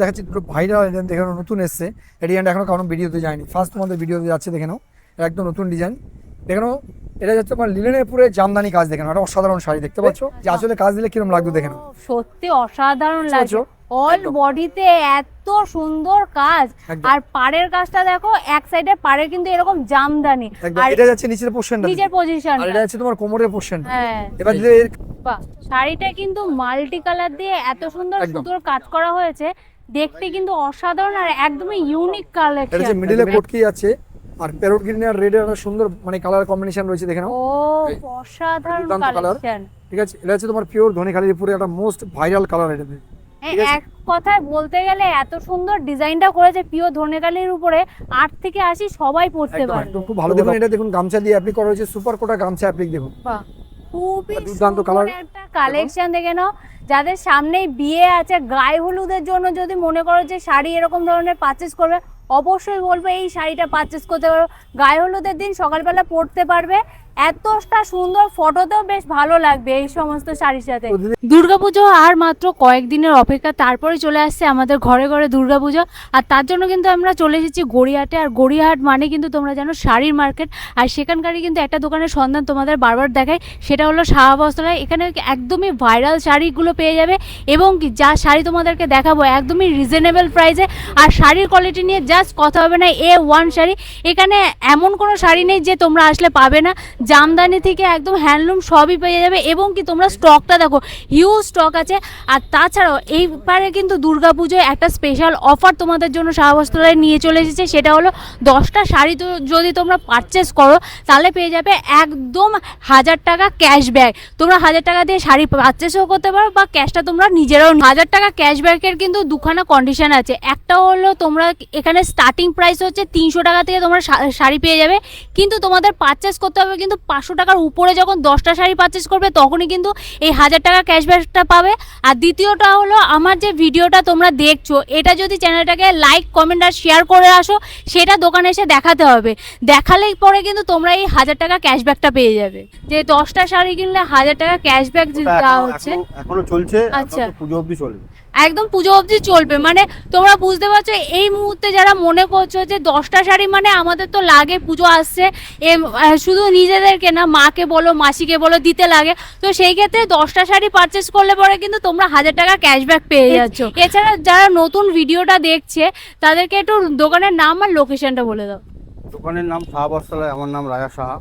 দেখাচ্ছি দুটো viral design দেখে নতুন এসছে। এই ডিজাইনটা এখনো কারণ ভিডিওতে যায়নি, ফার্স্ট তোমাদের ভিডিওতে যাচ্ছে। দেখে নাও, একদম নতুন ডিজাইন। দেখে নাও, এটা যাচ্ছে তোমার লিলেনের পুরে জামদানি কাজ। দেখে নাও, এটা অসাধারণ শাড়ি দেখতে পাচ্ছ, যে আসলে কাজ দিলে কিরকম লাগবে দেখে নাও। সত্যি অসাধারণ লাগছে, অল বডিতে এত সুন্দর কাজ। আর পাড়ের কাজটা দেখো, এক সাইডে পাড়ে কিন্তু এরকম জামদানি, আর এটা যাচ্ছে নিচের পোরশনটা, নিচের পজিশন, আর এটা যাচ্ছে তোমার কোমরের পোরশন। হ্যাঁ, এবার বাহ, শাড়িটা কিন্তু মাল্টি কালার দিয়ে এত সুন্দর সুন্দর কাজ করা হয়েছে, দেখতে কিন্তু অসাধারণ আর একদমই ইউনিক কালেকশন। এটা যে মিডলে পটকি আছে, আর প্যারট গ্রিন আর রেড এর সুন্দর মানে কালার কম্বিনেশন রয়েছে। দেখে নাও, ও অসাধারণ কালেকশন। ঠিক আছে, এটা হচ্ছে তোমার পিওর ধনেখালির উপরে একটা মোস্ট ভাইরাল কালার। এটা এক কথায় বলতে গেলে এত সুন্দর ডিজাইনটা করেছে পিওর ধনেখালির উপরে, 8 থেকে 80 সবাই পড়তে পারে। খুব ভালো। দেখুন এটা দেখুন, গামছা দিয়ে অ্যাপ্লিক করা হয়েছে, সুপার কোটা গামছা অ্যাপ্লিক। দেখুন বাহ, খুবই দুর্দান্ত কালার একটা কালেকশন। দেখে নাও, যাদের সামনেই বিয়ে আছে, গায়ে হলুদের জন্য যদি মনে করো যে শাড়ি এরকম ধরনের পারচেজ করবে, অবশ্যই বলবো এই শাড়িটা পারচেজ করতে পারো। গায়ে হলুদের দিন সকালবেলা পরতে পারবে, এতটা সুন্দর, ফটোতেও বেশ ভালো লাগবে এই সমস্ত শাড়ির সাথে। দুর্গাপুজো আর মাত্র কয়েকদিনের অপেক্ষা, তারপরে চলে আসছে আমাদের ঘরে ঘরে দুর্গাপুজো। আর তার জন্য কিন্তু আমরা চলে এসেছি গড়িয়াহাটে। আর গড়িয়াহাট মানে কিন্তু তোমরা জানো শাড়ির মার্কেট। আর সেখানকারই কিন্তু একটা দোকানের সন্ধান তোমাদের বারবার দেখায়, সেটা হলো শাহা বস্ত্রালয়। এখানে একদমই ভাইরাল শাড়িগুলো পেয়ে যাবে, এবং কি যা শাড়ি তোমাদেরকে দেখাবো একদমই রিজনেবল প্রাইসে। আর শাড়ির কোয়ালিটি নিয়ে জাস্ট কথা হবে না, A1 শাড়ি। এখানে এমন কোনো শাড়ি নেই যে তোমরা আসলে পাবে না, জামদানি থেকে একদম হ্যান্ডলুম সবই পেয়ে যাবে। এবং কি তোমরা স্টকটা দেখো, হিউজ স্টক আছে। আর তাছাড়াও এইবারে কিন্তু দুর্গাপুজোয় একটা স্পেশাল অফার তোমাদের জন্য শাহা বস্ত্রালয় নিয়ে চলে এসেছে, সেটা হলো 10টা শাড়ি যদি তোমরা পারচেস করো, তাহলে পেয়ে যাবে একদম 1000 টাকা ক্যাশব্যাক। তোমরা 1000 টাকা দিয়ে শাড়ি পারচেসও করতে পারো, বা ক্যাশটা তোমরা নিজেরাও। 1000 টাকা ক্যাশব্যাকের কিন্তু দুখানা কন্ডিশন আছে। একটা হলো তোমরা এখানে স্টার্টিং প্রাইস হচ্ছে 300 টাকা থেকে তোমরা শাড়ি পেয়ে যাবে, কিন্তু তোমাদের পারচেস করতে হবে কিন্তু 500 টাকার উপরে। যখন 10টা শাড়ি পারচেস করবে, তখনই কিন্তু এই 1000 টাকা ক্যাশব্যাকটা পাবে। আর দ্বিতীয়টা হলো, আমার যে ভিডিওটা তোমরা দেখছো, এটা যদি চ্যানেলটাকে লাইক, কমেন্ট আর শেয়ার করে আসো, সেটা দোকানে এসে দেখাতে হবে। দেখালেই পরে কিন্তু তোমরা এই 1000 টাকা ক্যাশব্যাকটা পেয়ে যাবে। যে 10টা শাড়ি কিনলে 1000 টাকা ক্যাশব্যাক দেওয়া হচ্ছে, এখনো চলছে। আচ্ছা, পুজো অবধি চলবে, একদম পুজো অবধি চলবে। মানে তোমরা বুঝতে পারছো, এই মুহূর্তে যারা মনে করছো যে 10টা শাড়ি মানে আমাদের তো লাগে, পুজো আসছে, শুধু নিজেদেরকে না, মাকে বলো, মাসিকে বলো, দিতে লাগে। তো সেই ক্ষেত্রে 10টা শাড়ি পারচেস করলে পরে কিন্তু তোমরা 1000 টাকা ক্যাশব্যাক পেয়ে যাচ্ছ। এছাড়া যারা নতুন ভিডিওটা দেখছে, তাদেরকে একটু দোকানের নাম আর লোকেশনটা বলে দাও। দোকানের নাম শাহা বস্ত্রালয়, আমার নাম রাজা সাহা।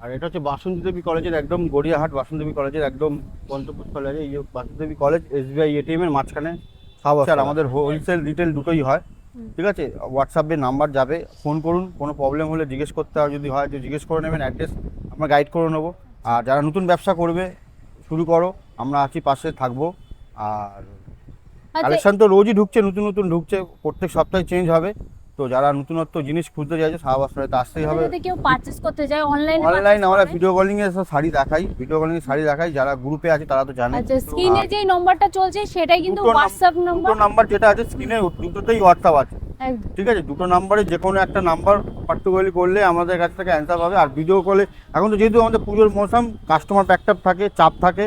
আর এটা হচ্ছে বাসন্তী দেবী কলেজের একদম, গড়িয়াহাট বাসন্তী দেবী কলেজের একদম পঞ্চপুষ্পালয়। এই যে বাসন্তী দেবী কলেজ, SBI ATM এর মাঝখানে শাহা বস্ত্রালয়। আমাদের হোলসেল রিটেল দুটোই হয়, ঠিক আছে। হোয়াটসঅ্যাপে নাম্বার যাবে, ফোন করুন। কোনো প্রবলেম হলে জিজ্ঞেস করতে হয়, যদি হয় যে জিজ্ঞেস করে নেবেন, অ্যাড্রেস আমরা গাইড করে নেবো। আর যারা নতুন ব্যবসা করবে, শুরু করো, আমরা আছি, পাশে থাকবো। আর কালেকশন তো রোজই ঢুকছে, নতুন নতুন ঢুকছে, প্রত্যেক সপ্তাহে চেঞ্জ হবে। তো যারা নতুনত্ব জিনিস খুঁজতে চাইছে, শাহা বস্ত্রালয়তে আসতেই হবে। যদি কেউ পারচেজ করতে চায় অনলাইন আমরা ভিডিও কলিং এ শাড়ি দেখাই, যারা গ্রুপে আছে তারা তো জানে। আচ্ছা, স্ক্রিনে যে নম্বরটা চলছে সেটাই কিন্তু হোয়াটসঅ্যাপ নাম্বার। দুটো নাম্বার যেটা আছে স্ক্রিনে, দুটোতেই হোয়াটসঅ্যাপ আছে, ঠিক আছে। দুটো নাম্বারে যে কোনো একটা নাম্বার পার্টিকুলারলি করলে আমাদের কাছ থেকে অ্যান্সার পাবে। আর ভিডিও কলে, এখন তো যেহেতু আমাদের পুজোর মৌসুম, কাস্টমার প্যাকআপ থাকে, চাপ থাকে,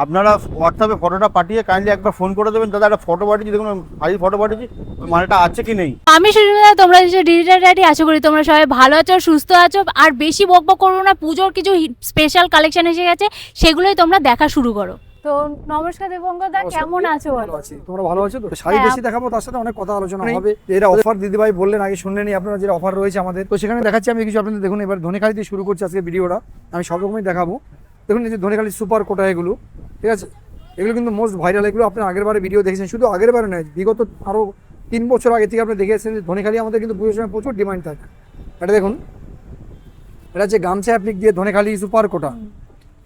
আপনারা হোয়াটসঅ্যাপে ফটোটা পাঠিয়ে কাইন্ডলি একবার ফোন করে দেবেন, দাদা একটা ফটো পাঠিয়েছি, দেখুন শাড়ির ফটো পাঠিয়েছি, ওই মালটা আছে কি নেই। আমি সুস্মিতা, তোমরা ডিজিটাল ডায়েরি, আশা করি তোমরা সবাই ভালো আছো, সুস্থ আছো। আর বেশি বকবক করবো না, পুজোর কিছু স্পেশাল কালেকশন এসে গেছে, সেগুলোই তোমরা দেখা শুরু করো। তো নমস্কার দেবঙ্কর দা, কেমন আছো? ভালো আছি, তোমরা ভালো আছো তো? শাড়ি বেশি দেখাবো, তার সাথে অনেক কথা আলোচনা হবে। এরা অফার দিদিভাই বললেন, আগে শুনে নি আপনারা, যে অফার রয়েছে আমাদের, তো সেখানে দেখাচ্ছি আমি কিছু আপনাদের। দেখুন, এবার ধনেখালি দিয়ে শুরু করছি আজকে ভিডিওটা, আমি সব রকমই দেখাবো। দেখুন, এই যে ধনেখালি সুপার কোটা, এগুলো ঠিক আছে, এগুলো কিন্তু মোস্ট ভাইরাল। এগুলো আপনার আগের বারে ভিডিও দেখেছেন, শুধু আগের বারে নয়, বিগত আরও 3 বছর আগে থেকে আপনি দেখেছেন যে ধনেখালি আমাদের কিন্তু পুজোর সময় প্রচুর ডিমান্ড থাকে। এটা দেখুন, এটা হচ্ছে গামছা অ্যাপ্লিক দিয়ে ধনেখালি সুপার কোটা।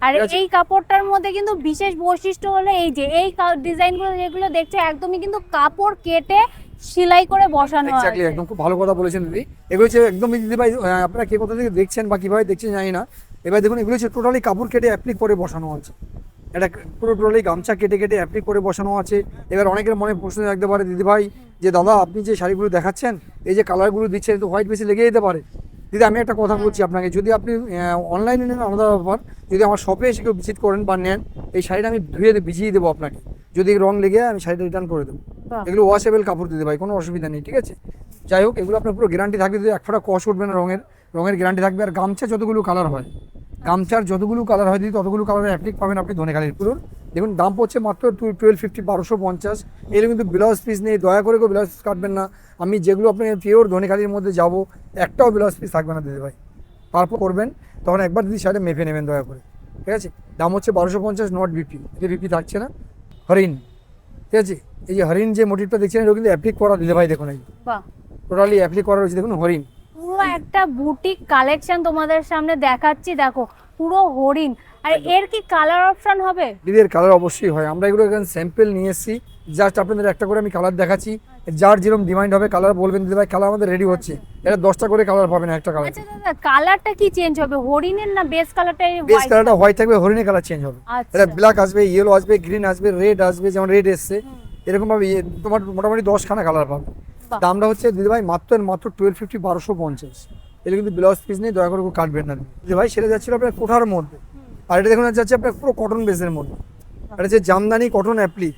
আর এই কাপড়টার মধ্যে কিন্তু বিশেষ বৈশিষ্ট্য হলো এই যে এই ডিজাইনগুলো যেগুলো দেখছে, একদমই কিন্তু কাপড় কেটে সেলাই করে বসানো আছে। এক্স্যাক্টলি, একদম খুব ভালো কথা বলেছেন দিদি। এগুলো হচ্ছে একদম দিদি ভাই, আপনারা কে কোথা থেকে দেখছেন বা কিভাবে দেখছেন জানি না। এবার দেখুন, এগুলো হচ্ছে টোটালি কাপড় কেটে অ্যাপ্লিক করে বসানো আছে। এটা পুরো টোটালি গামছা কেটে কেটে অ্যাপ্লিক করে বসানো আছে। এবার অনেকের মনে প্রশ্ন থাকতে পারে দিদি ভাই, যে দাদা আপনি যে শাড়িগুলো দেখাচ্ছেন, এই যে কালারগুলো দিচ্ছেন, তো হোয়াইট বেশি লেগে যেতে পারে। দিদি আমি একটা কথা বলছি আপনাকে, যদি আপনি অনলাইনে নেন আলাদা ব্যাপার, যদি আমার শপে এসে কেউ ভিজিট করেন বা নেন, এই শাড়িটা আমি ধুয়ে ভিজিয়ে দেবো আপনাকে। যদি রং লেগে আমি শাড়িটা রিটার্ন করে দেবো। বাহ। এগুলো ওয়াশেবল কাপড় দিতে ভাই, কোনো অসুবিধা নেই, ঠিক আছে। যাই হোক, এগুলো আপনার পুরো গ্যারান্টি থাকবে, যদি এক ফোঁটা কষ উঠবে না, রঙের গ্যারান্টি থাকবে। আর গামছা যতগুলো কালার হয়, গামছার যতগুলো কালার হয় দিদি ততগুলো কালারের অ্যাপ্লিক পাবেন আপনি ধনেখালির পুরো। দেখুন দাম পড়ছে মাত্র 1250, 1250। এগুলো কিন্তু ব্লাউজ পিস নেই, দয়া করে কেউ ব্লাউজ পিস কাটবেন না। আমি যেগুলো আপনি পিওর ধনেখালির মধ্যে যাবো, একটাও ব্লাউজ পিস থাকবে না দিদি ভাই। তারপর করবেন তখন একবার দিদি সাইডে মেপে নেবেন দয়া করে, ঠিক আছে। দাম হচ্ছে 1250, নট বিপি, যে বিপি থাকছে না, হরিণ, ঠিক আছে। এই যে হরিণ যে মোটিভটা দেখছেন, এটা কিন্তু অ্যাপ্লিক করা দিদি ভাই, দেখুন এই বাহ, টোটালি অ্যাপ্লিক করা রয়েছে, দেখুন হরিণ। পুরো একটা বুটিক কালেকশন তোমাদের সামনে দেখাচ্ছি, দেখো পুরো হরিণ। আর এর কি কালার অপশন হবে? দিদির কালার অবশ্যই হয়, আমরা এগুলো এখানে স্যাম্পল নিয়ে এসেছি, জাস্ট আপনাদের একটা করে আমি কালার দেখাচ্ছি, যার যেরকম ডিমান্ড হবে কালার বলবেন দিদি ভাই। কালার আমাদের রেডি হচ্ছে, এটা 10টা করে কালার পাবেন একটা কালার। আচ্ছা দাদা, কালারটা কি চেঞ্জ হবে হরিণের, না বেস কালারটাই বেস কালারটা হোয়াইট থাকবে, হরিণের কালার চেঞ্জ হবে। আচ্ছা। এটা ব্ল্যাক আসবে, ইয়েলো আসবে, গ্রিন আসবে, রেড আসবে, যেমন রেড এসছে এরকম ভাবে তোমার মোটামুটি 10খানা কালার পাবে। বাহ। দামটা হচ্ছে দিদি ভাই মাত্র 1250, 1250। এটা কিন্তু ব্লাউজ পিস নেই, দয়া করে কেউ কাটবেন না দিদি ভাই। সেটা যাচ্ছিল আপনার কোঠার মধ্যে, আর এটা দেখুন যাচ্ছে আপনার পুরো কটন বেসের মধ্যে। এটা হচ্ছে Jamdani cotton applique,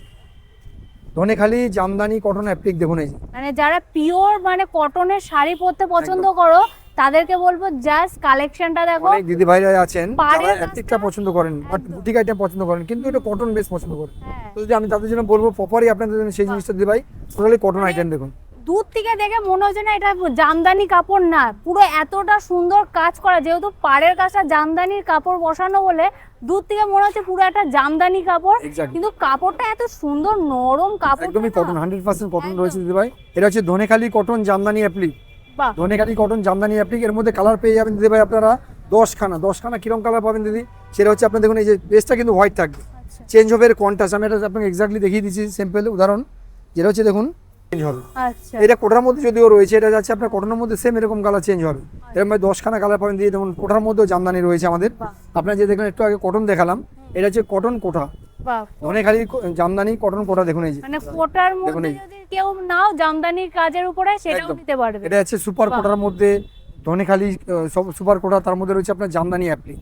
Dhanekhali Jamdani cotton applique, দেখুন এই যে। মানে যারা পিওর মানে কটনের শাড়ি পরতে পছন্দ করো, তাদেরকে বলবো জাস্ট কালেকশনটা দেখো। অনেক দিদি ভাইরা আছেন পাড়ের যারা অ্যাপ্লিকটা কাজটা- পছন্দ করেন, বাট বুটিক আইটেম পছন্দ করেন, কিন্তু এটা কটন বেস পছন্দ করেন। হ্যাঁ। তো যদি আমি তাদের জন্য বলবো প্রপারই আপনাদের জন্য সেই জিনিসটা দিদি ভাই, টোটালি কটন আইটেম দেখুন। দূর থেকে দেখে মনে হচ্ছে না এটা জামদানি কাপড়, না পুরো এতটা সুন্দর কাজ করা, যেহেতু পাড়ের কাজটা জামদানির কাপড় বসানো বলে দূর থেকে মনে হচ্ছে পুরো একটা জামদানি কাপড়। Exactly. কিন্তু কাপড়টা এত সুন্দর নরম কাপড়, একদমই কটন, 100% কটন একদম। রয়েছে দিদি ভাই। এটা হচ্ছে ধনেখালি কটন জামদানি অ্যাপ্লিক, বাহ, ধনেখালি কটন জামদানি অ্যাপ্লিক। এর মধ্যে কালার পেয়ে যাবেন দিদি ভাই আপনারা 10খানা। কিরকম কালার পাবেন দিদি, সেটা হচ্ছে আপনার দেখুন এই যে বেসটা কিন্তু হোয়াইট থাকবে, আচ্ছা চেঞ্জ হবে এর কন্ট্রাস্ট। আমি এটা আপনাকে এক্স্যাক্টলি দেখিয়ে দিচ্ছি সিম্পল উদাহরণ, যেটা হচ্ছে দেখুন চেঞ্জ হবে। আচ্ছা এটা কোটার মধ্যে যদিও রয়েছে, এটা যাচ্ছে আপনার কটনের মধ্যে সেম এরকম কালার চেঞ্জ হবে। এরকম ভাই 10খানা কালার পাবেন দিয়ে, যেমন কোটার মধ্যেও জামদানি রয়েছে আমাদের। বাহ। আপনার যে দেখলেন একটু আগে কটন দেখালাম, এটা হচ্ছে কটন কোটা, বাহ, ধনেখালি জামদানি কটন কোটা, দেখুন এই যে। মানে কোটার দেখুন মধ্যে এই। যদি কেউ নাও জামদানির কাজের উপরে, সেটাও একদম। নিতে পারবে। এটা হচ্ছে সুপার বাহ। কোটার মধ্যে ধনেখালি সব সুপার কোটা, তার মধ্যে রয়েছে আপনার জামদানি অ্যাপ্লিক,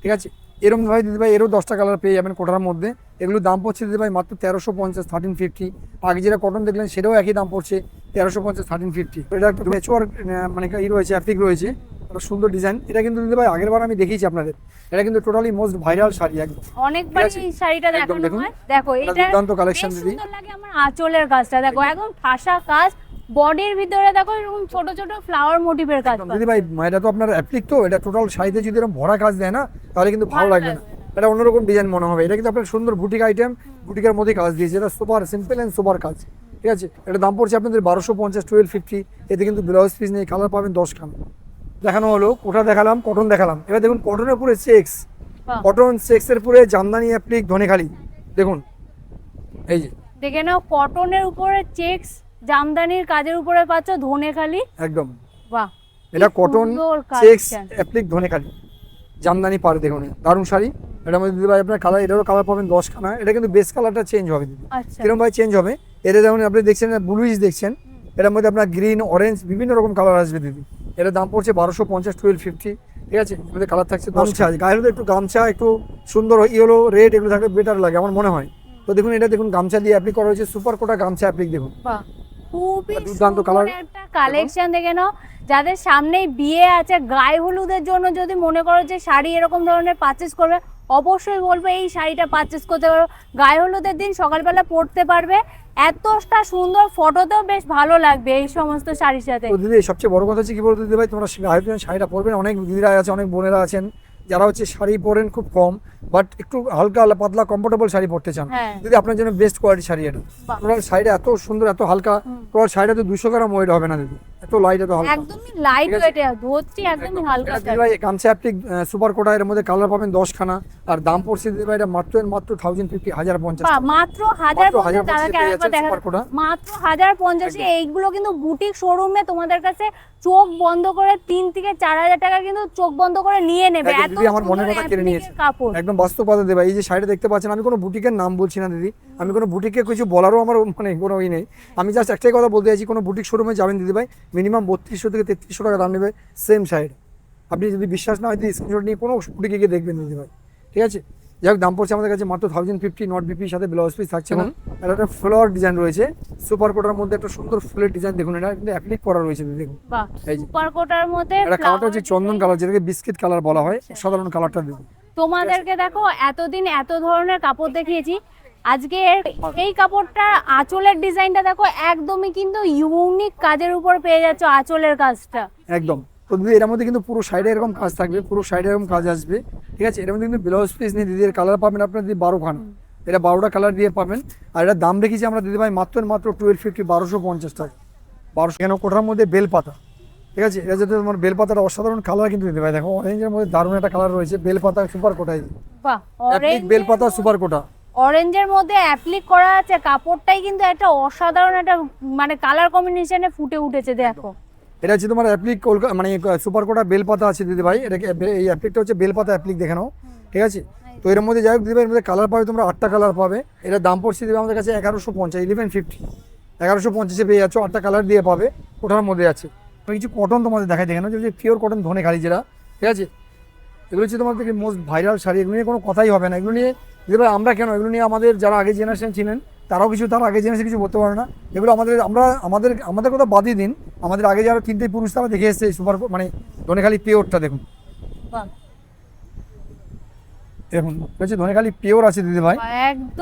ঠিক আছে। এরকম ভাই দিদি ভাই এরও 10টা কালার পেয়ে যাবেন কোটার মধ্যে। এগুলো দাম পড়ছে দিদি ভাই মাত্র 1350, 1350। আগে যেটা কটন দেখলেন সেটাও একই দাম পড়ছে 1350, 1350। এটা একটা ম্যাচুয়ার মানে রয়েছে, অ্যাপ্লিক রয়েছে, একটা সুন্দর ডিজাইন। এটা কিন্তু দিদি ভাই আগের বার আমি দেখিয়েছি আপনাদের, এটা কিন্তু টোটালি মোস্ট ভাইরাল শাড়ি একদম। অনেকবার ঠিক আছে? এই শাড়িটা একদম দেখানো দেখুন। হয়, দেখো এটা এটা দুর্দান্ত কালেকশন বেশ দিদি। সুন্দর লাগে আমার আঁচলের কাজটা, দেখো একদম ঠাসা কাজ, বডির ভিতরে দেখো এরকম ছোট ছোট ফ্লাওয়ার মোটিভের কাজ একদম দিদি ভাই, এটা তো আপনার অ্যাপ্লিক, তো এটা টোটাল শাড়িতে যদি এরকম ভরা কাজ দেয় না, তাহলে কিন্তু ভালো লাগবে না, এটা অন্যরকম ডিজাইন মনে হবে। এটা কিন্তু আপনার সুন্দর বুটিক আইটেম, বুটিকের মধ্যে কাজ দিয়েছে, এটা সুপার সিম্পল অ্যান্ড সুপার কাজ, ঠিক আছে। এটা দাম পড়ছে আপনাদের 1250, 1250। এতে কিন্তু ব্লাউজ পিস নেই, কালার পাবেন 10খানা। দেখানো হলো কোটা দেখালাম, কটন দেখালাম, এবার দেখুন কটনের পুরো চেক্স, বাহ। কটন চেক্সের পুরে জামদানি অ্যাপ্লিক ধনেখালি, দেখুন এই যে দেখে নাও, কটনের উপরে চেকস জামদানির কাজের উপরে পাচ্ছ ধনেখালি। একদম। বাহ, এটা কি কটন সুন্দর checks collection। Applique Dhanekhali Jamdani পারে, দেখুন দারুণ শাড়ি। এটার মধ্যে দিদি ভাই আপনার কালার, এটারও কালার পাবেন 10খানা। এটা কিন্তু বেস কালারটা চেঞ্জ হবে দিদি, আচ্ছা কিরকম ভাই চেঞ্জ হবে। এটা যেমন আপনি দেখছেন ব্লুইশ দেখছেন, এটার মধ্যে আপনার গ্রিন, অরেঞ্জ বিভিন্ন রকম কালার আসবে দিদি। এটার দাম পড়ছে 1250, 1250, ঠিক আছে। এর মধ্যে কালার থাকছে 10টা। গায়ের মধ্যে একটু গামছা একটু সুন্দর ইয়েলো রেড এগুলো থাকলে বেটার লাগে আমার মনে হয়। তো দেখুন এটা দেখুন গামছা দিয়ে অ্যাপ্লিক করা হয়েছে, সুপার কোটা গামছা অ্যাপ্লিক, দেখুন বাহ, খুবই দুর্দান্ত সুন্দর colour। একটা কালেকশন দেখে নাও। যাদের সামনেই বিয়ে আছে, গায়ে হলুদের জন্য যদি মনে করো যে শাড়ি এরকম ধরনের পারচেস করবে, অবশ্যই বলবো এই শাড়িটা পারচেস করতে পারো। গায়ে হলুদের দিন সকালবেলা পরতে পারবে, এতটা সুন্দর, ফটোতেও বেশ ভালো লাগবে এই সমস্ত শাড়ির সাথে। তো দিদি সবচেয়ে বড় কথা হচ্ছে কি বলতো দিদি ভাই, তোমরা শাড়িটা পরবেন, অনেক দিদিরা আছে, অনেক বোনেরা আছেন যারা হচ্ছে শাড়ি পরেন খুব কম, বাট একটু হালকা পাতলা কমফোর্টেবল শাড়ি পরতে চান, হ্যাঁ। দিদি আপনার জন্য বেস্ট কোয়ালিটি শাড়ি এটা। বাহ। টোটাল শাড়িটা এত সুন্দর, এত হালকা, টোটাল শাড়িটা তো 200 গ্রাম ওয়েট হবে না দিদি, এত লাইট, এত হালকা। একদমই লাইট ঠিক আছে? ওয়েট, ধরছি একদমই হালকা এটা দিদি ভাই গামছা অ্যাপ্লিক সুপার কোটা, এর মধ্যে কালার পাবেন 10খানা। আর দাম পড়ছে দিদি ভাই এটা মাত্র 1050, 1050। বাহ, মাত্র 1050 1050 টাকাকে পেয়ে আরেকবার যাচ্ছেন দেখা, সুপার কোটা। মাত্র 1050। এইগুলো কিন্তু বুটিক শোরুমে তোমাদের কাছে চোখ বন্ধ করে 3 থেকে 4000 টাকা কিন্তু চোখ বন্ধ করে নিয়ে নেবে। একদম এত দিদি আমার মনের সুন্দর কথা কেড়ে নিয়েছে, অ্যাপ্লিকের কাপড়। একদম বাস্তব কথা দেবা। এই যে শাড়িটা দেখতে পাচ্ছেন, আমি কোনো বুটিকের নাম বলছি না দিদি, আমি কোনো বুটিকে কিছু বলারও আমার মানে কোনো ই নেই। আমি জাস্ট একটাই কথা বলতে চাইছি, কোনো বুটিক শোরুমে যাবেন দিদি ভাই, মিনিমাম 3200 থেকে 3300 টাকা দাম নেবে সেম শাড়ি। আপনি যদি বিশ্বাস না হয় দিদি স্ক্রিনশট নিয়ে কোনো বুটিকে গিয়ে দেখবেন দিদি ভাই, ঠিক আছে। যাই হোক দাম পড়ছে আমাদের কাছে মাত্র 1050 নট বিপির সাথে ব্লাউজ পিস থাকছে না। এটা একটা ফ্লাওয়ার ডিজাইন রয়েছে সুপার কোটার মধ্যে, একটা সুন্দর ফুলের ডিজাইন দেখুন, এটা কিন্তু অ্যাপ্লিক করা রয়েছে দেখুন। বাহ, এই যে। সুপার কোটার মধ্যে এটা কালারটা হচ্ছে flower চন্দন design। কালার, যেটাকে বিস্কিট কালার বলা হয়, সাধারণ কালারটা দেখুন। তোমাদেরকে দেখো এতদিন এত ধরনের কাপড় দেখিয়েছি, আজকে এই কাপড়টা আঁচলের ডিজাইনটা দেখো একদমই কিন্তু ইউনিক কাজের উপর পেয়ে যাচ্ছ আঁচলের কাজটা। একদম। তো দিদি এর মধ্যে কিন্তু পুরো সাইডে এরকম কাজ থাকবে, পুরো সাইডে এরকম কাজ আসবে, ঠিক আছে। এর মধ্যে কিন্তু ব্লাউজ পিস নিয়ে দিদির কালার পাবেন আপনার দিদি 12খানা, এটা 12টা কালার দিয়ে পাবেন। আর এটার দাম রেখেছি আমরা দিদি ভাই মাত্র 1250, 1250 টাকা। 1200 কেন কোটার মধ্যে বেলপাতা, ঠিক আছে। এটা যদি তোমার বেলপাতার অসাধারণ কালার কিন্তু দিদি ভাই, দেখো অরেঞ্জের মধ্যে দারুণ একটা কালার রয়েছে, বেলপাতা সুপার কোটাই, বাহ, বেলপাতা সুপার কোটা। অরেঞ্জের মধ্যে অ্যাপ্লিক করা আছে, কাপড়টাই কিন্তু একটা অসাধারণ একটা মানে কালার কম্বিনেশনে ফুটে উঠেছে দেখো। এটা হচ্ছে তোমার অ্যাপ্লিক মানে সুপার কোটা বেলপাতা আছে দিদি ভাই, এটাকে এই অ্যাপ্লিকটা হচ্ছে বেলপাতা অ্যাপ্লিক দেখে নাও, ঠিক আছে। তো এর মধ্যে যাই হোক দিদি ভাই, এর মধ্যে কালার পাবে তোমরা 8টা কালার পাবে। এটার দাম পড়ছে দিদি আমাদের কাছে 1150, 1150, 1150 পেয়ে যাচ্ছ, 8টা কালার দিয়ে পাবে, কোটার মধ্যে আছে। কিছু কটন তোমাদের দেখাই দেখে নাও, যে পিওর কটন ধনেখালি যেটা, ঠিক আছে। এগুলো হচ্ছে তোমাদের মোস্ট ভাইরাল শাড়ি, এগুলো নিয়ে কোনো কথাই হবে না। এগুলো নিয়ে দিদি ভাই আমরা কেন, এগুলো নিয়ে আমাদের যারা আগে জেনারেশন ছিলেন তারাও কিছু, তার আগে জেনারেশন কিছু বলতে পারে না। এগুলো আমাদের কথা বাদই দিন, আমাদের আগে যারা 3টে পুরুষ তারা দেখে এসছে সুপার মানে ধনেখালি পিওরটা দেখুন। বাহ, দেখুন হচ্ছে ধনেখালি পিওর আছে দিদি ভাই,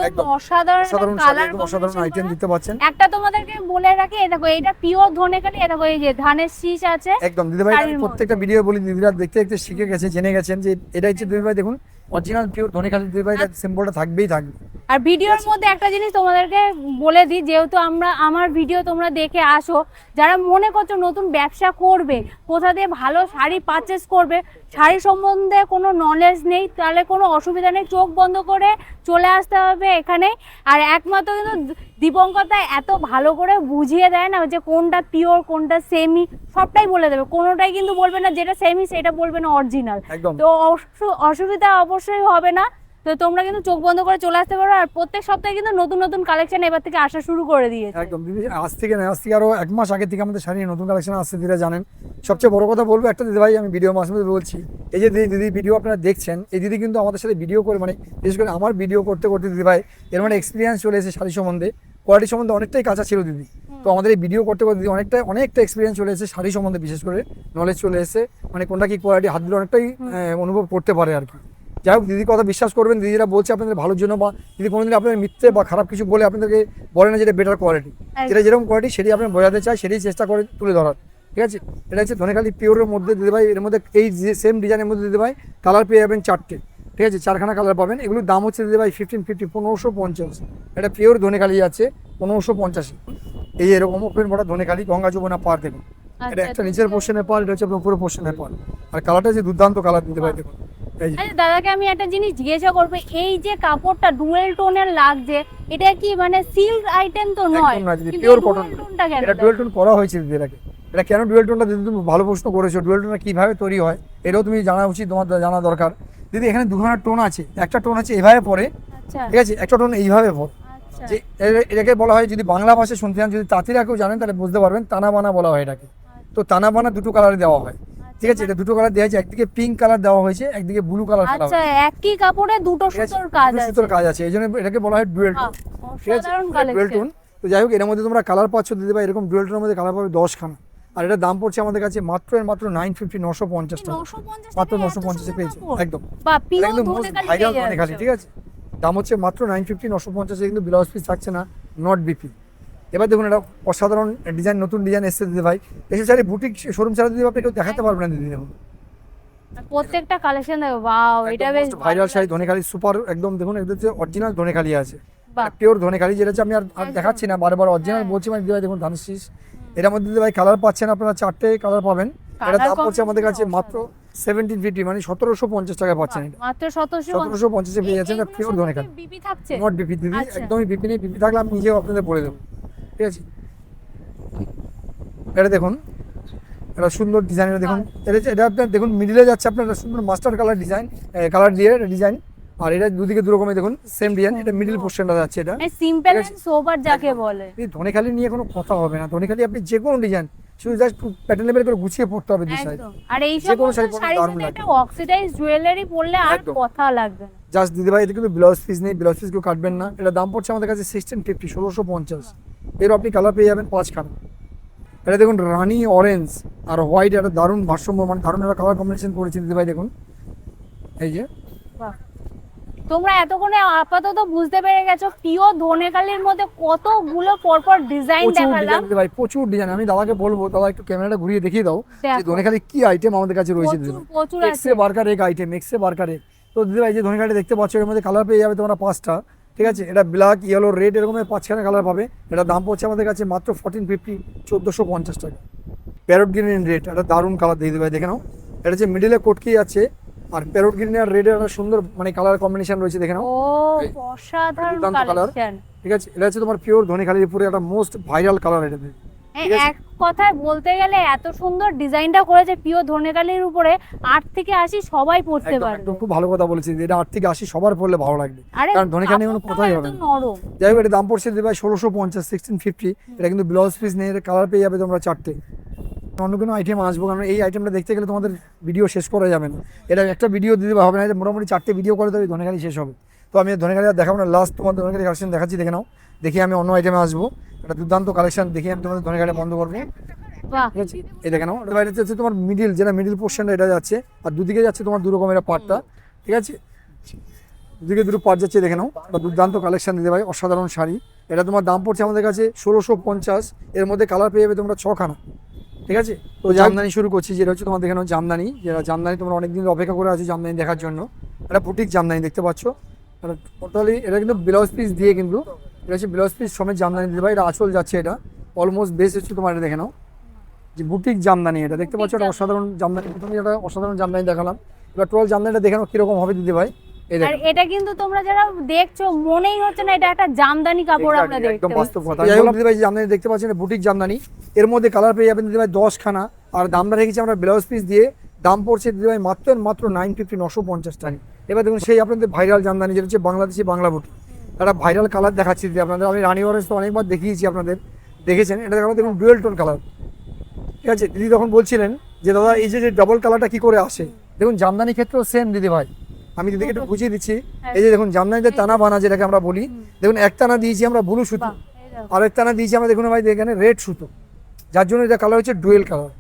একদম অসাধারণ কালার অসাধারণ আইটেম দিতে পাচ্ছেন। একটা তোমাদেরকে বলে রাখি, এই দেখো এটা পিওর ধনেখালি, এই দেখো এই যে ধানের শীষ আছে একদম দিদি ভাই, শাড়ির প্রত্যেকটা ভিডিও বলি দিদিরা দেখতে দেখতে শিখে গেছে, জেনে গেছেন যে এটা হচ্ছে দিদি ভাই দেখুন অরিজিনাল পিওর ধনেখালি দিদি ভাই, সিম্বলটা থাকবেই থাকবে। আর ভিডিওর মধ্যে একটা জিনিস তোমাদেরকে বলে দিই, যেহেতু আমার ভিডিও তোমরা দেখে আসো, যারা মনে করছো নতুন ব্যবসা করবে, কোথা দিয়ে ভালো শাড়ি পারচেস করবে, শাড়ি সম্বন্ধে কোনো নলেজ নেই, তাহলে কোনো অসুবিধা নেই, চোখ বন্ধ করে চলে আসতে হবে এখানে। আর একমাত্র কিন্তু দীপঙ্করদা এত ভালো করে বুঝিয়ে দেয় না যে কোনটা পিওর কোনটা সেমি, সবটাই বলে দেবে, কোনোটাই কিন্তু বলবে না যেটা সেমি সেটা বলবে না অরিজিনাল। একদম। তো অসুবিধা অবশ্যই হবে না, তো তোমরা কিন্তু চোখ বন্ধ করে চলে আসতে পারো। আর প্রত্যেক সপ্তাহে কিন্তু নতুন নতুন কালেকশন এবার থেকে আসা শুরু করে দিয়েছে। একদম দিদি, আজ থেকে আরো 1 মাস আগে থেকে আমাদের শাড়ি নতুন কালেকশন আসছে, দিদিরা জানেন। সবচেয়ে বড় কথা বলবো একটা দিদি ভাই, আমি ভিডিও মাঝে মধ্যে বলছি, এই যে দিদি ভিডিও আপনারা দেখছেন, এই দিদি কিন্তু আমাদের সাথে ভিডিও করে মানে বিশেষ করে আমার ভিডিও করতে করতে দিদি ভাই এর মানে এক্সপিরিয়েন্স চলে এসেছে শাড়ি সম্বন্ধে, কোয়ালিটি সম্বন্ধে অনেকটাই কাঁচা ছিল দিদি। তো আমাদের এই ভিডিও করতে করতে দিদি অনেকটা এক্সপিরিয়েন্স চলে এসেছে শাড়ি সম্বন্ধে, বিশেষ করে নলেজ চলে এসেছে, মানে কোনটা কি কোয়ালিটি হাত দিলে অনেকটাই অনুভব করতে পারে আর কি। যাই হোক দিদির কথা বিশ্বাস করবেন, দিদিরা বলছে আপনাদের ভালোর জন্য, বা যদি কোনোদিন আপনাদের মিথ্যে বা খারাপ কিছু বলে আপনাদেরকে বলে না যেটা বেটার কোয়ালিটি, যেটা যেরকম কোয়ালিটি সেটাই আপনি বোঝাতে চাই, সেটাই চেষ্টা করে তুলে ধরার, ঠিক আছে। এটা হচ্ছে ধনেখালি পিওরের মধ্যে দিদি ভাই, এর মধ্যে এই যে সেম ডিজাইনের মধ্যে দিদি ভাই কালার পেয়ে যাবেন 4টে, ঠিক আছে, 4খানা কালার পাবেন। এগুলোর দাম হচ্ছে দিদি ভাই 1550, 1550। এটা পিওর ধনেখালি আছে 1550। এই এরকম ওপেন বড় ধনেখালি গঙ্গা যমুনা পার দেখুন, এটা একটা নিচের পোর্শনের পার, এটা হচ্ছে উপরের পোর্শনের পার। আর কালারটা যে দুর্দান্ত কালার দিতে ভাই দেখুন। আচ্ছা দাদাকে আমি একটা জিনিস জিজ্ঞাসা করবো, এই যে কাপড়টা ডুয়েল টোনের লাগছে, এটা কি মানে সিল্ক আইটেম তো নয়, পিওর কটন। টোনটা কেন? এটা ডুয়েল টোন করা হয়েছে দিদি এটাকে। এটা কেন ডুয়েল টোনটা দিদি তুমি ভালো প্রশ্ন করেছো, ডুয়েল টোনটা কিভাবে তৈরি হয় এটাও তুমি জানা উচিত, তোমার জানা দরকার দিদি। এখানে 2খানা টোন আছে, একটা টোন আছে এইভাবে পড়ে, আচ্ছা ঠিক আছে, একটা টোন এইভাবে পড়ে, আচ্ছা যে এটাকে বলা হয়, যদি বাংলা ভাষায় শুনতে চান, যদি তাঁতিরা কেউ জানেন তাহলে বুঝতে পারবেন, তানা বানা বলা হয় এটাকে। তো তানা বানা 2টো কালারে দেওয়া হয়, ঠিক আছে। এটা 2টো কালার দেওয়া হয়েছে, একদিকে পিঙ্ক কালার দেওয়া হয়েছে, একদিকে ব্লু কালার দেওয়া আচ্ছা, হয়েছে, একই কাপড়ে দুটো সুতোর কাজ আছে। সুতোর কাজ আছে, এই জন্য এটাকে বলা হয় ডুয়েল টোন, ঠিক আছে, অসাধারণ ডুয়েল কালেকশন। টোন। তো যাই হোক এর মধ্যে তোমরা কালার পাচ্ছ দিদি ভাই, এরকম ডুয়েল টোনের মধ্যে কালার পাবে 10খানা। আর এটার দাম পড়ছে আমাদের কাছে মাত্র 950, 950 টাকা, মাত্র 950 পেয়েছে একদম। বা পিওর একদম মোস্ট ভাইরাল ধনেখালি, ঠিক আছে। দাম হচ্ছে মাত্র 950, 950, কিন্তু ব্লাউজ পিস থাকছে না, নট বিপি। এবার দেখুন এটা অসাধারণ ডিজাইন, নতুন ডিজাইন এসছে দিদি ভাই। এসব শাড়ি বুটিক শোরুম ছাড়া দিদি আপনি কেউ দেখাতে পারবেন না দিদি। দেখুন প্রত্যেকটা কালেকশন দেখো, ওয়াও, এটা বেশ ভাইরাল শাড়ি ধনেখালি সুপার একদম। দেখুন এদের হচ্ছে অরিজিনাল ধনেখালি আছে, বাহ। পিওর ধনেখালি, যেটা হচ্ছে আমি আর দেখাচ্ছি না, বারবার অরিজিনাল বলছি মানে দিদি ভাই দেখুন ধানের শীষ। এর মধ্যে দিদি ভাই কালার পাচ্ছেন আপনারা 4টে কালার পাবেন। এটা দাম পড়ছে আমাদের কাছে মাত্র 1750, মানে 1750 টাকা পাচ্ছেন। এটা মাত্র 1750 পেয়ে যাচ্ছেন, এটা পিওর ধনেখালি, বিপি থাকছে। নট বিপি দিদি, আচ্ছা। একদমই বিপি নেই। বিপি থাকলে আমি নিজেও আপনাদের বলে দেবো, ঠিক আছে। এটা দেখুন এটা সুন্দর ডিজাইন, এটা দেখুন, এটা আপনার দেখুন মিডিলে যাচ্ছে আপনার সুন্দর মাস্টার কালার ডিজাইন, কালার দিয়ে ডিজাইন। আর এটা দুদিকে দু রকমের দেখুন সেম ডিজাইন, এটা মিডিল পোর্শনটা যাচ্ছে, এটা সিম্পল এন্ড সোবার যাকে বলে। ধনেখালি নিয়ে কোনো কথা হবে না, ধনেখালি আপনি যে কোনো ডিজাইন শুধু জাস্ট প্যাটার্ন লেভেল করে গুছিয়ে পড়তে হবে দুই সাইড। একদম। আর এই যে সব কোনো শাড়ি পরলে শাড়ির দারুণ সাথে লাগবে। একটা অক্সিডাইজ জুয়েলারি পরলে আর একদম। কথা লাগবে না। জাস্ট দিদিভাই এটা কিন্তু ব্লাউজ পিস নেই, ব্লাউজ পিস কেউ কাটবেন না। এটা দাম পড়ছে আমাদের কাছে 1650, 1650। এর আপনি কালার পেয়ে যাবেন 5খানা। এটা দেখুন রানি অরেঞ্জ আর হোয়াইট, একটা দারুণ ভারসাম্য, মানে দারুণ একটা কালার কম্বিনেশন করেছি দিদিভাই দেখুন। এই যে বাহ। তোমরা এতক্ষণে আপাতত বুঝতে পেরে গেছো পিওর ধনেখালির মধ্যে কতগুলো পরপর ডিজাইন প্রচুর দেখালাম। ডিজাইন দিদিভাই, প্রচুর ডিজাইন। আমি দাদাকে বলবো দাদা একটু ক্যামেরাটা ঘুরিয়ে দেখিয়ে দাও যে দেখো। ধনেখালি কি আইটেম আমাদের কাছে রয়েছে প্রচুর দিদিভাই। প্রচুর এক্সে আছে। বার্কার এক আইটেম, এক্সে বার্কার এক। তো দিদিভাই যে ধনেখালি দেখতে পাচ্ছ এর মধ্যে কালার পেয়ে যাবে তোমরা 5টা, ঠিক আছে। এটা ব্ল্যাক, ইয়েলো, রেড এরকমের 5খানা কালার পাবে। এটা দাম পড়ছে আমাদের কাছে মাত্র 1450, 1450 টাকা। প্যারট গ্রিন এন্ড রেড, একটা দারুণ কালার দিয়ে দিদিভাই দেখে নাও। এটা যে মিডিলে কোটকি আছে আর প্যারট গ্রিন আর রেডের একটা সুন্দর মানে কালার কম্বিনেশন রয়েছে দেখে নাও। ও এই অসাধারণ দুর্দান্ত colour। কালেকশন। ঠিক আছে, এটা হচ্ছে তোমার পিওর ধনেখালির উপরে একটা মোস্ট ভাইরাল কালার। এটা ঠিক আছে। এক কথায় বলতে গেলে এত সুন্দর ডিজাইনটা করেছে পিওর ধনেখালির উপরে 8 থেকে 80 সবাই পড়তে একদম পারবে। একদম খুব ভালো কথা বলেছি, এটা 8 থেকে 80 সবার পড়লে ভালো লাগবে, আরে কারণ ধনেখালি কোনো কাপড়টাও কথাই এত হবে না। নরম। যাই হোক, এটা দাম পড়ছে দিদিভাই 1650, 1650। এটা কিন্তু ব্লাউজ পিস নেই, এটা কালার পেয়ে যাবে তোমরা 4টে। অন্য কোনো আইটেম আসবো, কারণ এই আইটেমটা দেখতে গেলে তোমাদের ভিডিও শেষ করা যাবে না। এটা একটা ভিডিও দিতে হবে না, এটা মোটামুটি 4টে ভিডিও করে তবে ধনেখালি শেষ হবে। তো আমি ধনেখালি আর দেখাবো না, লাস্ট তোমার ধনেখালি কালেকশন দেখাচ্ছি দেখে নাও। দেখি আমি অন্য আইটেমে আসবো, একটা দুর্দান্ত কালেকশন দেখি আমি তোমাদের ধনেখালি বন্ধ করবো। বাহ। ঠিক আছে, এই দেখে নাও। এটা হচ্ছে তোমার মিডিল, যেটা মিডিল পোর্শনটা এটা যাচ্ছে, আর দুদিকে যাচ্ছে তোমার দু রকমের পার্টটা, ঠিক আছে। দুদিকে দুটো পার্ট যাচ্ছে দেখে নাও। একটা দুর্দান্ত কালেকশন দিতে ভাই, অসাধারণ শাড়ি। এটা তোমার দাম পড়ছে আমাদের কাছে 1650। এর মধ্যে কালার পেয়ে যাবে তোমরা 6খানা, ঠিক আছে। তো জামদানি শুরু করছি, যেটা হচ্ছে তোমার দেখে নাও জামদানি। যেটা জামদানি তোমরা অনেকদিন অপেক্ষা করে আছো জামদানি দেখার জন্য। এটা বুটিক জামদানি দেখতে পাচ্ছ। এটা টোটালি এটা কিন্তু ব্লাউজ পিস দিয়ে, কিন্তু এটা হচ্ছে ব্লাউজ পিস সমেত জামদানি দিতে ভাই। এটা আঁচল যাচ্ছে, এটা অলমোস্ট বেস হচ্ছে তোমার। এটা দেখে নাও যে বুটিক জামদানি, এটা দেখতে পাচ্ছ। এটা অসাধারণ জামদানি, প্রথমে একটা অসাধারণ জামদানি দেখালাম। এবার টোটাল জামদানিটা দেখে নাও কিরকম হবে দিদি ভাই। এই আর দেখো এটা কিন্তু তোমরা যারা দেখছো মনেই হচ্ছে না এটা একটা জামদানি কাপড় আমরা দেখতে একদম বাস্তব পাচ্ছি। কথা। যাই হোক দিদি ভাই, যে জামদানি দেখতে পাচ্ছেন এটা বুটিক জামদানি। এর মধ্যে কালার পেয়ে যাবেন দিদি ভাই 10খানা। আর দামটা রেখেছি আমরা ব্লাউজ পিস দিয়ে। দাম পড়ছে দিদি ভাই মাত্র 950, 950 টাকা। এবার দেখুন সেই আপনাদের ভাইরাল জামদানি, যেটা হচ্ছে বাংলাদেশি বাংলা বুটি। একটা ভাইরাল কালার দেখাচ্ছি দিদি আপনাদের। আমি রানি অরেঞ্জ তো অনেকবার দেখিয়েছি আপনাদের, দেখেছেন। এটা দেখুন ডুয়েল টোন কালার, ঠিক আছে। দিদি তখন বলছিলেন যে দাদা এই যে ডাবল কালারটা কি করে আসে, দেখুন জামদানি ক্ষেত্রেও সেম দিদি ভাই। আমি দিদিকে একটু বুঝিয়ে দিচ্ছি। এই যে দেখুন জামদানিতে টানা বানা যেটাকে আমরা বলি, দেখুন এক টানা দিয়েছি আমরা ব্লু সুতো, বাহ, এই দেখো। আর এক টানা দিয়েছি আমরা দেখুন ভাই এখানে রেড সুতো, যার জন্য এটা কালার হচ্ছে ডুয়েল কালার।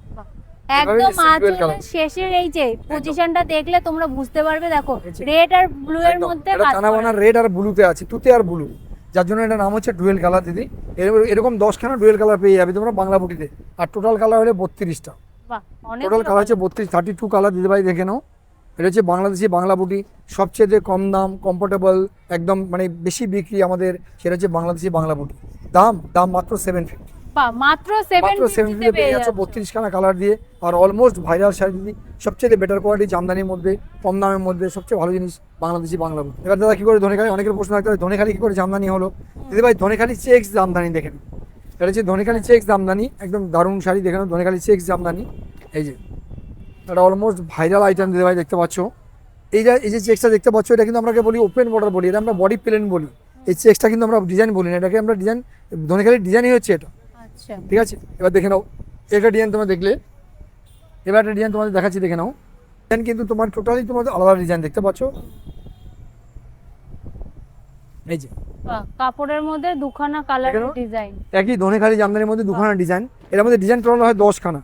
একদম এভাবে simple আঁচলের colour। শেষের এই যে পজিশনটা দেখলে তোমরা বুঝতে পারবে। দেখো রেড আর ব্লু এর মধ্যে এটা কাজ টানা করা। বানা রেড আর ব্লুতে আছে, তুতে আর ব্লু, যার জন্য এটা নাম হচ্ছে ডুয়েল কালার দিদি। এরকম 10খানা ডুয়েল কালার পেয়ে যাবে তোমরা বাংলা বুটিতে। আর টোটাল কালার হলে 32টা। বাহ, অনেক টোটাল কালার হচ্ছে 32 কালার দিদি ভাই দেখে নাও। এটা হচ্ছে বাংলাদেশি বাংলা বুটি, সবচেয়ে কম দাম, কমফোর্টেবল, একদম মানে বেশি বিক্রি আমাদের, সেটা হচ্ছে বাংলাদেশি বাংলা বুটি। দাম মাত্র 750। বাহ, মাত্র মাত্র 750 750 পেয়ে যাচ্ছ 32খানা কালার দিয়ে। আর অলমোস্ট ভাইরাল শাড়ি দিদি, সবচেয়ে বেটার কোয়ালিটি জামদানির মধ্যে, কম দামের মধ্যে সবচেয়ে ভালো জিনিস বাংলাদেশি বাংলা বুটি। এবার দাদা কি করে ধনেখালি, অনেকের প্রশ্ন থাকতে হবে ধনেখালি কি করে জামদানি হলো। দিদি ভাই ধনেখালি চেক্স জামদানি দেখেন, এটা হচ্ছে ধনেখালি চেক্স জামদানি, একদম দারুণ শাড়ি দেখেন। ধনেখালি চেক্স জামদানি, এই যে এটা অলমোস্ট ভাইরাল আইটেম দিদি ভাই দেখতে পাচ্ছ। এই যে চেক্সটা দেখতে পাচ্ছ, এটা কিন্তু আমরা বলি ওপেন বর্ডার বলি, এটা আমরা বডি প্লেন বলি। এই চেক্সটা কিন্তু আমরা ডিজাইন বলি না, এটাকে আমরা ডিজাইন, ধনেখালির ডিজাইনই হচ্ছে এটা, আচ্ছা। ঠিক আছে। এবার দেখে নাও এটা ডিজাইন তোমরা দেখলে, এবার একটা ডিজাইন তোমাদের দেখাচ্ছি দেখে নাও। ডিজাইন কিন্তু তোমার টোটালি তোমাদের আলাদা ডিজাইন দেখতে পাচ্ছ, এই যে বাহ, কাপড়ের মধ্যে দুখানা কালার দেখো। ডিজাইন। একই ধনেখালি জামদানির মধ্যে দুখানা ডিজাইন। এর মধ্যে ডিজাইন টোটাল হয় 10খানা।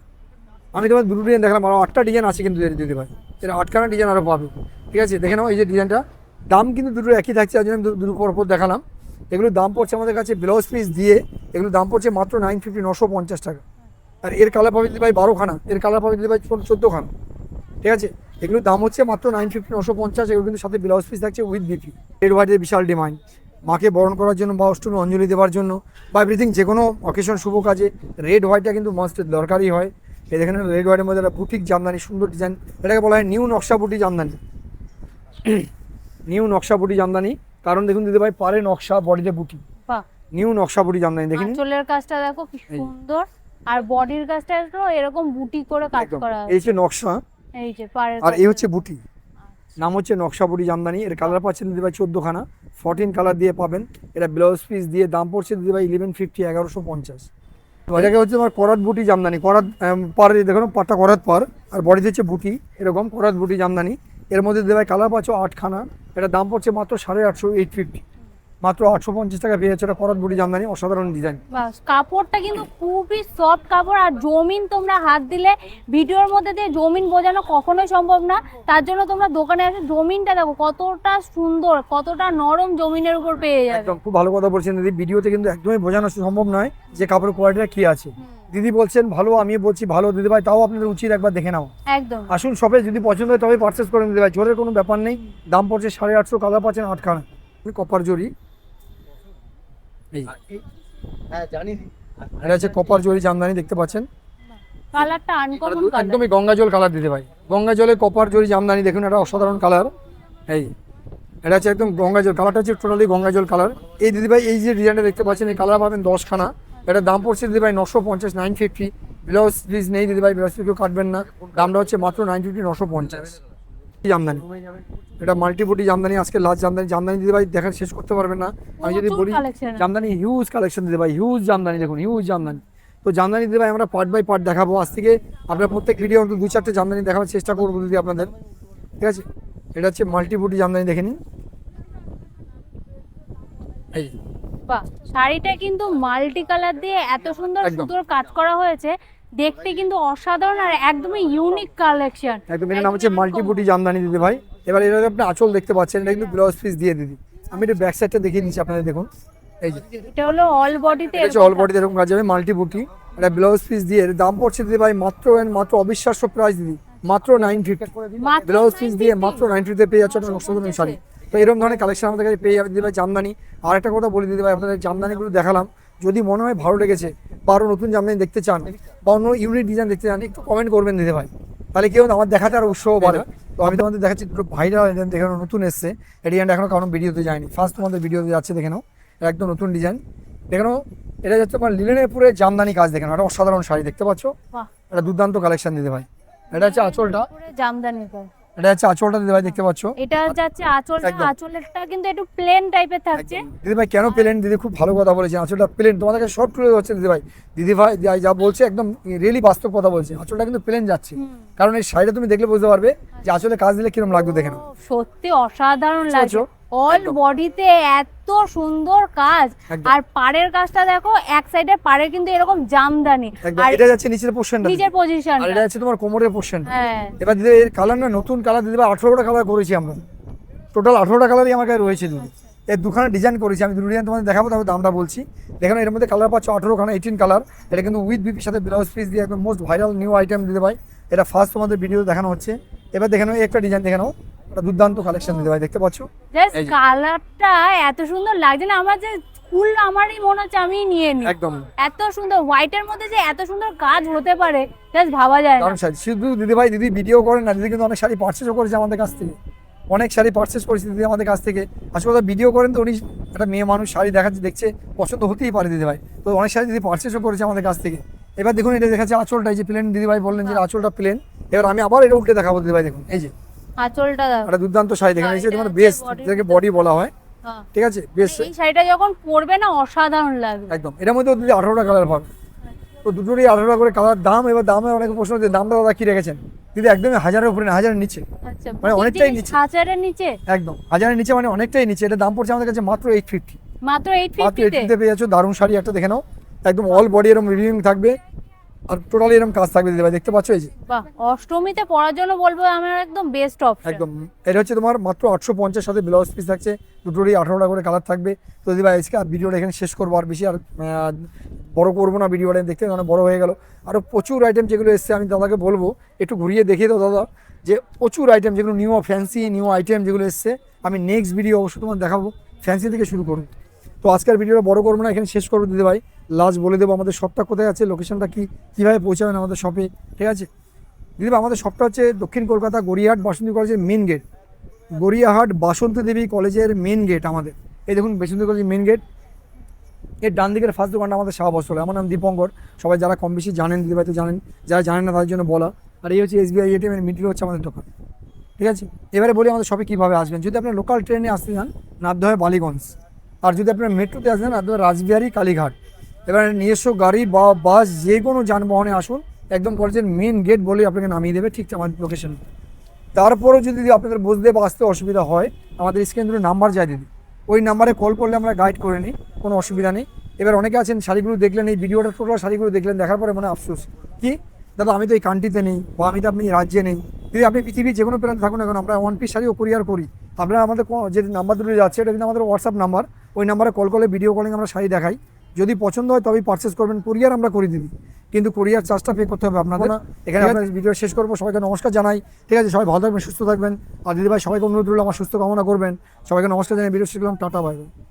আমি তোমার দুটো ডিজাইন দেখালাম, আরও 8টা ডিজাইন আছে কিন্তু দিদি ভাই। এটা 8খানা ডিজাইন আরও পাবে, ঠিক আছে। দেখে নাও এই যে ডিজাইনটা, দাম কিন্তু দুটো একই থাকছে, আর জন্য আমি দুটো পর দেখালাম। এগুলোর দাম পড়ছে আমাদের কাছে ব্লাউজ পিস দিয়ে, এগুলোর দাম পড়ছে মাত্র 950, 950 টাকা। আর এর কালার পাবে দিদি ভাই 12খানা, এর কালার পাবে দিদি ভাই 14খানা, ঠিক আছে। এগুলোর দাম হচ্ছে মাত্র 950, 950। এগুলো কিন্তু সাথে ব্লাউজ পিস থাকছে উইথ বিপি। রেড হোয়াইটের বিশাল ডিমান্ড, মাকে বরণ করার জন্য বা অষ্টমী অঞ্জলি দেওয়ার জন্য বা এভরিথিং, যে কোনো অকেশন শুভ কাজে রেড হোয়াইটটা কিন্তু মাস্ট দরকারই হয়। এই দেখেন রেড হোয়াইটের মধ্যে একটা বুটিক জামদানি, সুন্দর ডিজাইন, এটাকে বলা হয় নিউ নকশা বুটি জামদানি। নিউ নকশা বুটি জামদানি, কারণ দেখুন দিদি ভাই পারে নকশা, বডিতে বুটি, বাহ, নিউ নকশা বুটি জামদানি দেখেন। আঁচলের কাজটা দেখো কি সুন্দর, আর বডির কাজটা এরকম বুটি করে কাজ একদম করা এই হচ্ছে নকশা, এই যে পাড়ের আর এই কাজটা। হচ্ছে বুটি, নাম হচ্ছে নকশা বুটি জামদানি। এর কালার পাচ্ছেন দিদি ভাই 14খানা, 14 কালার দিয়ে পাবেন। এটা ব্লাউজ পিস দিয়ে, দাম পড়ছে দিদি ভাই 1150, 1150। এটাকে হচ্ছে তোমার করাত বুটি জামদানি, করাত পার দেখো পাটটা করাত পার আর বডিতে হচ্ছে বুটি, এরকম করাত বুটি জামদানি। এর মধ্যে দিদি ভাই কালার পাচ্ছ 8খানা, এটা দাম পড়ছে মাত্র 850, 850, মাত্র 850 টাকা পেয়ে যাচ্ছে। এটা করাত বুটি জামদানি, অসাধারণ ডিজাইন। বাস কাপড়টা কিন্তু খুবই সফট কাপড়, আর জমিন তোমরা হাত দিলে ভিডিওর মধ্যে দিয়ে জমিন বোঝানো কখনোই সম্ভব না। তার জন্য তোমরা দোকানে এসে জমিনটা দেখো কতটা সুন্দর, কতটা নরম জমিনের উপর পেয়ে যাবে। একদম খুব ভালো কথা বলছেন দিদি, ভিডিওতে কিন্তু একদমই বোঝানো সম্ভব নয় যে কাপড়ের কোয়ালিটিটা কি আছে। দিদি বলছেন ভালো, আমি বলছি ভালো দিদি ভাই, তাও আপনাদের উচিত একবার দেখে নাও। একদম আসুন শপে, যদি পছন্দ হয় তবে পারচেস করেন দিদি ভাই, জোরের কোনো ব্যাপার নেই। দাম পড়ছে 850, কালার পাচ্ছেন 8খানা, কপার জরি। হ্যাঁ জানি। এটা হচ্ছে কপার জরি জামদানি, দেখতে পাচ্ছেন কালারটা আনকমন কালার, একদমই গঙ্গা জল কালার দিতে ভাই, গঙ্গা জলে কপার জরি জামদানি। দেখুন এটা অসাধারণ কালার। এই এটা হচ্ছে একদম গঙ্গা জল কালারটা, হচ্ছে টোটালি গঙ্গা জল কালার। এই দিদি ভাই এই যে ডিজাইনটা দেখতে পাচ্ছেন, এই কালার পাবেন 10খানা। এটা দাম পড়ছে দিদি ভাই 950, 950। ব্লাউজ পিস নেই দিদি ভাই, ব্লাউজ পিস কেউ কাটবেন না, দামটা হচ্ছে মাত্র 950, 950 জামদানি। এটা মাল্টিপুটি জামদানি, আজকে লাস্ট জামদানি। জামদানি দিদি ভাই দেখা শেষ করতে পারবেন না। আমি যদি বলি জামদানি হিউজ কালেকশন দিদি ভাই, হিউজ জামদানি, দেখুন হিউজ জামদানি। তো জামদানি দিদি ভাই আমরা পার্ট বাই পার্ট দেখাবো আজ থেকে। আপনার প্রত্যেক ভিডিও অন্তত 2-4টে জামদানি দেখানোর চেষ্টা করবো দিদি আপনাদের, ঠিক আছে। এটা হচ্ছে মাল্টিপুটি জামদানি, দেখে নিন। এই বাহ, শাড়িটা কিন্তু মাল্টি কালার দিয়ে এত সুন্দর একদম। সুন্দর কাজ করা হয়েছে, দেখতে কিন্তু অসাধারণ আর একদমই ইউনিক কালেকশন। একদম, এর নাম হচ্ছে মাল্টিপুটি জামদানি দিদি ভাই। এবার এর আপনি আঁচল দেখতে পাচ্ছেন, এটা কিন্তু ব্লাউজ পিস দিয়ে দিদি। আমি একটু ব্যাক সাইডটা দেখিয়ে দিচ্ছি আপনাদের, দেখুন এই যে এটা হলো অল বডিতে, এটা হচ্ছে অল বডিতে এরকম কাজ হবে, মাল্টিপুটি। এটা ব্লাউজ পিস দিয়ে, এর দাম পড়ছে দিদি ভাই মাত্র মাত্র অবিশ্বাস্য প্রাইস দিদি, মাত্র 950। ব্লাউজ পিস দিয়ে মাত্র 950 পেয়ে যাচ্ছে আপনার অসাধারণ শাড়ি। তো এরকম ধরনের কালেকশন আমাদের কাছে পেয়ে যাবে দিদি ভাই জামদানি। আর একটা কথা বলি দিদি ভাই, আপনাদের জামদানিগুলো দেখালাম, যদি মনে হয় ভালো লেগেছে বা আরও নতুন জামদানি দেখতে চান বা অন্য ইউনিক ডিজাইন দেখতে চান, একটু কমেন্ট করবেন দিদি ভাই, তাহলে কেউ আমার দেখাতে আর উৎসাহ বাড়ে। তো আমি তোমাদের দেখাচ্ছি দুটো ভাইরাল দেখানো নতুন এসছে, এই ডিজাইনটা এখনো কারণ ভিডিওতে যায়নি, ফার্স্ট তোমাদের ভিডিওতে যাচ্ছে, দেখে নাও। এটা একদম নতুন ডিজাইন, দেখে নাও। এটা যাচ্ছে তোমার লিলেনের পুরে জামদানি কাজ, দেখে নাও, এটা অসাধারণ শাড়ি, দেখতে পাচ্ছ, বাহ, এটা দুর্দান্ত কালেকশন দিদি ভাই। এটা হচ্ছে আঁচলটা, পুরো জামদানি কাজ। এটা হচ্ছে আঁচলটা দিদি ভাই, দেখতে পাচ্ছ। এটা যাচ্ছে আঁচলটা, একদম। আঁচলটা কিন্তু একটু প্লেন টাইপের থাকছে। দিদি ভাই কেন প্লেন, দিদি খুব ভালো কথা বলেছেন, আঁচলটা প্লেন তোমাদেরকে শর্ট তুলে হচ্ছে দিদি ভাই। দিদি ভাই যা বলছে একদম রিয়েলি বাস্তব কথা বলছে, আঁচলটা কিন্তু প্লেন যাচ্ছে, কারণ এই শাড়িটা তুমি দেখলে বুঝতে পারবে যে আঁচলে কাজ দিলে কিরকম লাগবে, দেখে নাও। সত্যি অসাধারণ বুঝতে লাগছে, পারছো? অল একদম। বডিতে এত সুন্দর কাজ। একদম। আর পাড়ের কাজটা দেখো, এক সাইডে পাড়ে কিন্তু এরকম জামদানি, একদম, আর এটা যাচ্ছে নিচের পোর্শনটা, নিচের পজিশন। আর এটা যাচ্ছে তোমার কোমরের পোর্শন। হ্যাঁ, এবার দিদি এর কালার না নতুন কালার দিদি ভাই, 18টা কালার করেছি আমরা, টোটাল 18টা কালারই আমার কাছে রয়েছে দিদি। এর দুখানা ডিজাইন করেছি, আমি দুটো ডিজাইন তোমাদের দেখাবো, তারপর দামটা বলছি। দেখেন এর মধ্যে কালার পাচ্ছ 18খানা, 18 কালার। এটা কিন্তু উইথ বিপির সাথে ব্লাউজ পিস দিয়ে একদম মোস্ট ভাইরাল নিউ আইটেম দিদি ভাই। এটা ফার্স্ট তোমাদের ভিডিও দেখানো হচ্ছে। এবার দেখে নাও একটা ডিজাইন, দেখে নাও, এটা দুর্দান্ত কালেকশন দিদি ভাই, দেখতে পাচ্ছ। জাস্ট এই যে। কালারটা এত সুন্দর লাগছে না, আমার যে ফুল আমারই মনে হচ্ছে আমি নিয়ে নিই। একদম এত সুন্দর হোয়াইটের মধ্যে যে এত সুন্দর কাজ হতে পারে, জাস্ট ভাবা যায় না। কারণ শাড়ি শুধু দিদি ভাই, দিদি ভিডিও করেন না, দিদি কিন্তু অনেক শাড়ি পারচেসও করেছে আমাদের কাছ থেকে, অনেক শাড়ি পারচেস করেছে দিদি আমাদের কাছ থেকে। আসলে কথা ভিডিও করেন তো উনি, একটা মেয়ে মানুষ শাড়ি দেখাচ্ছে, দেখছে, পছন্দ হতেই পারে দিদি ভাই। তো অনেক শাড়ি দিদি পারচেসও করেছে আমাদের কাছ থেকে। এবার দেখুন এটা দেখাচ্ছে আঁচলটা, এই যে প্লেন দিদি ভাই বললেন যে আঁচলটা প্লেন। এবার আমি আবার এটা উল্টে দেখাবো দিদি ভাই, দেখুন এই যে আঁচলটা দেখো। একটা দুর্দান্ত শাড়ি, দেখেন এই যে এটা তোমার হচ্ছে বেস, body যেটাকে বডি বলা হয়, হ্যাঁ। ঠিক আছে, বেস। এই শাড়িটা যখন পরবে না অসাধারণ লাগবে। একদম, এটার মধ্যে দিদি 18টা কালার পাবে, তো দুটোরই 18টা করে কালার। দাম, এবার দামের অনেক প্রশ্ন হচ্ছে দামটা দাদা কি রেখেছেন, দিদি একদমই 1000-এর উপরে না, 1000-এর নিচে, আচ্ছা, মানে অনেকটাই নিচে। 1000-এর নিচে, একদম 1000-এর নিচে, মানে অনেকটাই নিচে। এটা দাম পড়ছে আমাদের কাছে মাত্র 850, মাত্র মাত্র 850 তে। 850 পেয়ে যাচ্ছ। দারুণ শাড়ি একটা, দেখে নাও, একদম অল বডি এরকম রিভিউইং থাকবে, আর টোটালি এরকম কাজ থাকবে দিদি ভাই, দেখতে পাচ্ছ এই যে। বাহ, অষ্টমীতে পরার জন্য বলবো আমার একদম বেস্ট অপশন। একদম, এটা হচ্ছে তোমার মাত্র 850, সাথে ব্লাউজ পিস থাকছে, দুটোরই 18টা করে কালার থাকবে। তো দিদি ভাই আজকে আর ভিডিওটা এখানে শেষ করবো, আর বেশি আর বড় করবো না ভিডিওটা, দেখতে মানে বড় হয়ে গেল। আরও প্রচুর আইটেম যেগুলো এসছে, আমি দাদাকে বলবো একটু ঘুরিয়ে দেখিয়ে দাও দাদা, যে প্রচুর আইটেম যেগুলো নিউ ফ্যান্সি নিউ আইটেম যেগুলো এসছে, আমি নেক্সট ভিডিও অবশ্যই তোমার দেখাবো। ফ্যান্সি থেকে শুরু করুন। তো আজকের ভিডিওটা বড় করবো না, এখানে শেষ করবো দিদি ভাই। লাস্ট বলে দেবো আমাদের শপটা কোথায় আছে, লোকেশনটা কি, কীভাবে পৌঁছাবেন আমাদের শপে, ঠিক আছে দিদি ভাই। আমাদের শপটা হচ্ছে দক্ষিণ কলকাতা, গড়িয়াহাট বাসন্তী কলেজের মেন গেট, গড়িয়াহাট বাসন্তী দেবী কলেজের মেন গেট আমাদের। এই দেখুন বাসন্তী কলেজের মেন গেট, এর ডান দিকের ফার্স্ট দোকানটা আমাদের শাহ বস্ত্রালয়। আমার নাম দীপঙ্কর, সবাই যারা কম বেশি জানেন দিদি ভাই তো জানেন, যারা জানেন না তাদের জন্য বলা। আর এই হচ্ছে SBI ATM এর মিডিল হচ্ছে আমাদের দোকান, ঠিক আছে। এবারে বলি আমাদের শপে কীভাবে আসবেন। যদি আপনার লোকাল ট্রেনে আসতে চান, নামতে হয় বালিগঞ্জ। আর যদি আপনার মেট্রোতে আসেন, নামতে হয় রাসবিহারী কালীঘাট। এবার নিজস্ব গাড়ি বা বাস যে কোনো যানবাহনে আসুন, একদম কলেজের মেন গেট বলেই আপনাকে নামিয়ে দেবে ঠিক আমাদের লোকেশন। তারপরেও যদি আপনাদের বুঝতে বা আসতে অসুবিধা হয়, আমাদের স্ক্রিন ধরে নাম্বার যায় দিদি, ওই নাম্বারে কল করলে আমরা গাইড করে নিই, কোনো অসুবিধা নেই। এবার অনেকে আছেন শাড়িগুলো দেখলেন, এই ভিডিওটা টোটাল শাড়িগুলো দেখলেন, দেখার পরে মানে আফসোস কি দাদা আমি তো এই কান্ট্রিতে নেই বা আমি তো আপনি রাজ্যে নেই। যদি আপনি পৃথিবীর যে কোনো প্রান্তে থাকুন না কেন, আমরা ওয়ান পিস শাড়িও কুরিয়ার করি। আপনারা আমাদের যে নাম্বার দুটো যাচ্ছে এটা কিন্তু আমাদের হোয়াটসঅ্যাপ নাম্বার, ওই নাম্বারে কল করলে ভিডিও কলিং আমরা শাড়ি দেখাই। যদি পছন্দ হয় তবেই পারচেস করবেন, কুরিয়ার আমরা করে দিই, কিন্তু কুরিয়ার চার্জটা পে করতে হবে আপনাদের না। এখানে আমরা ভিডিও শেষ করবো, সবাইকে নমস্কার জানাই, ঠিক আছে? সবাই ভালো থাকবেন, সুস্থ থাকবেন। আর দিদিভাই সবাইকে অনুরোধ রইল আমার সুস্থ কামনা করবেন। সবাইকে নমস্কার জানাই, ভিডিও শেষ করলাম, টাটা বাই বাই।